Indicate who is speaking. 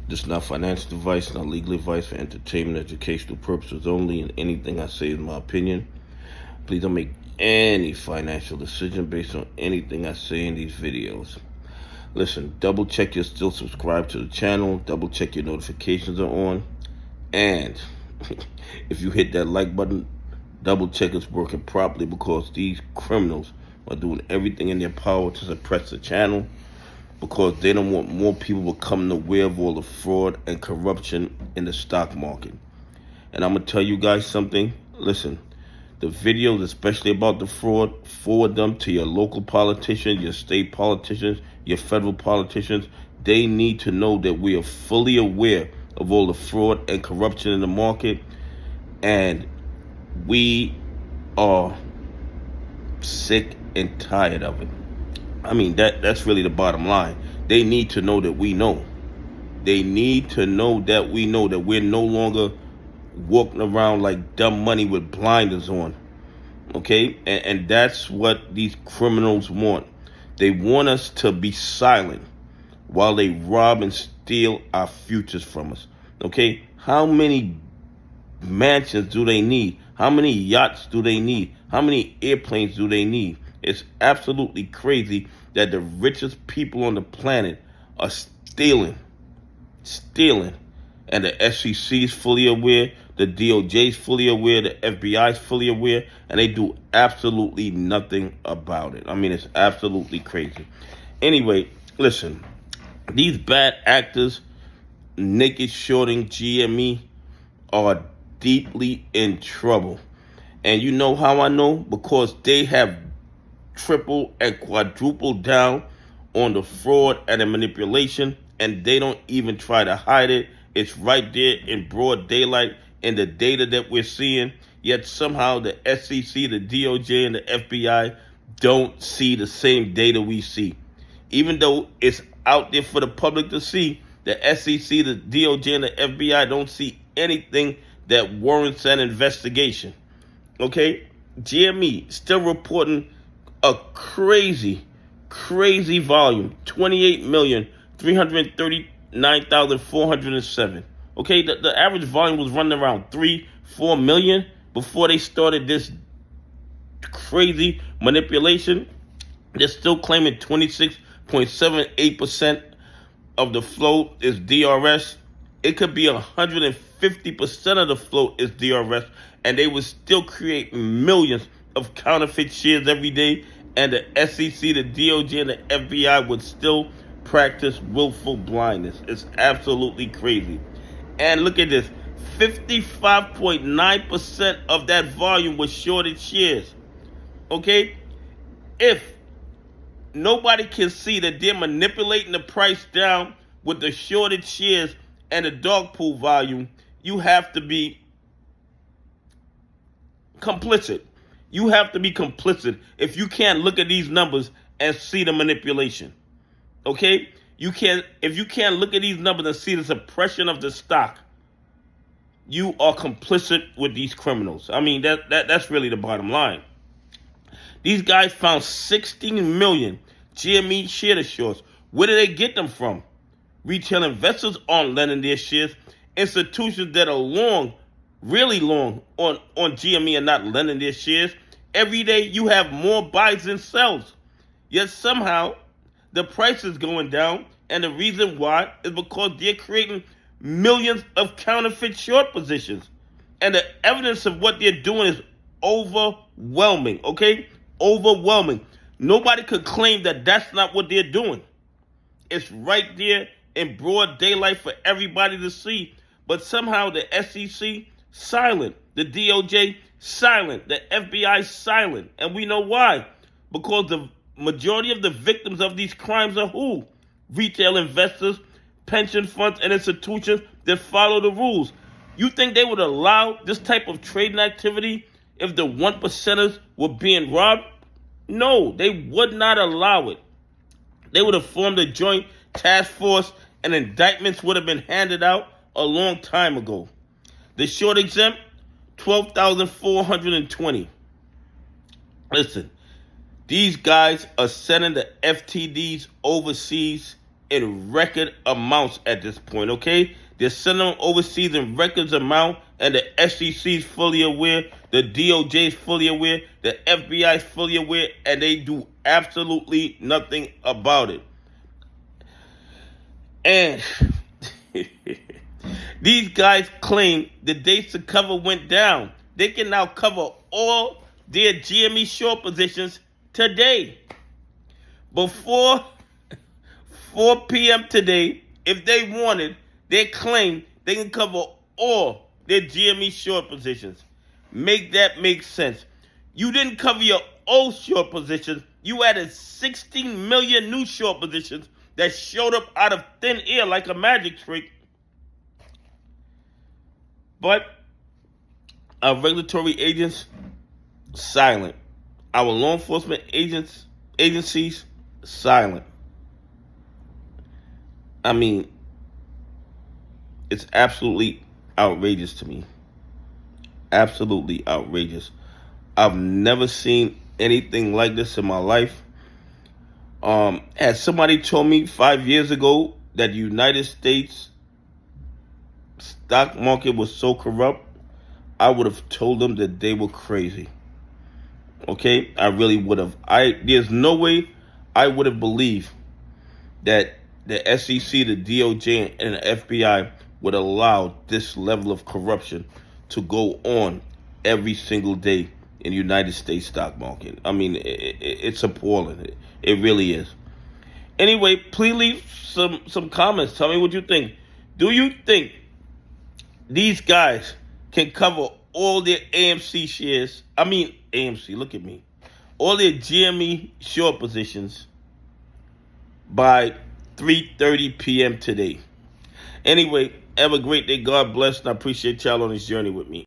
Speaker 1: This is not financial advice, not legal advice, for entertainment, educational purposes only, and anything I say is my opinion. Please don't make any financial decision based on anything I say in these videos. Listen, double check you're still subscribed to the channel, double check your notifications are on, and if you hit that like button, double check it's working properly, because these criminals are doing everything in their power to suppress the channel, because they don't want more people becoming aware of all the fraud and corruption in the stock market. And I'm going to tell you guys something. Listen, the videos, especially about the fraud, forward them to your local politicians, your state politicians, your federal politicians. They need to know that we are fully aware of all the fraud and corruption in the market, and we are sick and tired of it. I mean, that's really the bottom line. They need to know that we know. They need to know that we know that we're no longer walking around like dumb money with blinders on. Okay? And that's what these criminals want. They want us to be silent while they rob and steal our futures from us. Okay? How many mansions do they need? How many yachts do they need? How many airplanes do they need? It's absolutely crazy that the richest people on the planet are stealing. And the SEC is fully aware, the DOJ is fully aware, the FBI is fully aware, and they do absolutely nothing about it. I mean, it's absolutely crazy. Anyway, listen, these bad actors, naked shorting GME, are deeply in trouble. And you know how I know? Because they have triple and quadruple down on the fraud and the manipulation, and they don't even try to hide it. It's right there in broad daylight in the data that we're seeing, yet somehow the SEC, the DOJ, and the FBI don't see the same data we see. Even though it's out there for the public to see, the SEC, the DOJ, and the FBI don't see anything that warrants an investigation. Okay? GME still reporting a crazy volume, 28,339,407. Okay, the average volume was running around 3-4 million before they started this crazy manipulation. They're still claiming 26.78% of the float is DRS. It could be 150% of the float is DRS, and they would still create millions of counterfeit shares every day, and the SEC, the DOJ, and the FBI would still practice willful blindness. It's absolutely crazy. And look at this, 55.9% of that volume was shorted shares. Okay? If nobody can see that they're manipulating the price down with the shorted shares and the dog pool volume, you have to be complicit. You have to be complicit if you can't look at these numbers and see the manipulation. Okay? If you can't look at these numbers and see the suppression of the stock, you are complicit with these criminals. I mean, that's really the bottom line. These guys found 16 million GME share shorts. Where did they get them from? Retail investors aren't lending their shares. Institutions that are long, really long on GME are not lending their shares. Every day you have more buys than sells. Yet somehow the price is going down, and the reason why is because they're creating millions of counterfeit short positions. And the evidence of what they're doing is overwhelming, okay? Overwhelming. Nobody could claim that that's not what they're doing. It's right there in broad daylight for everybody to see. But somehow the SEC, silent. The DOJ, silent. The FBI, silent. And we know why. Because the majority of the victims of these crimes are who? Retail investors, pension funds, and institutions that follow the rules. You think they would allow this type of trading activity if the 1%ers were being robbed? No, they would not allow it. They would have formed a joint task force, and indictments would have been handed out a long time ago. The short exempt, 12,420. Listen, these guys are sending the FTDs overseas in record amounts at this point, okay? They're sending them overseas in records amount, and the SEC is fully aware, the DOJ is fully aware, the FBI is fully aware, and they do absolutely nothing about it. And these guys claim the dates to cover went down. They can now cover all their GME short positions today. Before 4 p.m. today, if they wanted, they claim they can cover all their GME short positions. Make that make sense. You didn't cover your old short positions. You added 16 million new short positions that showed up out of thin air like a magic trick. But our regulatory agents, silent. Our law enforcement agencies, silent. I mean, it's absolutely outrageous to me. Absolutely outrageous. I've never seen anything like this in my life. Had somebody told me 5 years ago that the United States stock market was so corrupt, I would have told them that they were crazy. Okay? I really would have. There's no way I would have believed that the SEC, the DOJ, and the FBI would allow this level of corruption to go on every single day in the United States stock market. I mean, it's appalling. It really is. Anyway, please leave some comments. Tell me what you think. Do you think these guys can cover all their AMC shares? I mean, AMC, look at me. All their GME short positions by 3:30 p.m. today. Anyway, have a great day. God bless, and I appreciate y'all on this journey with me.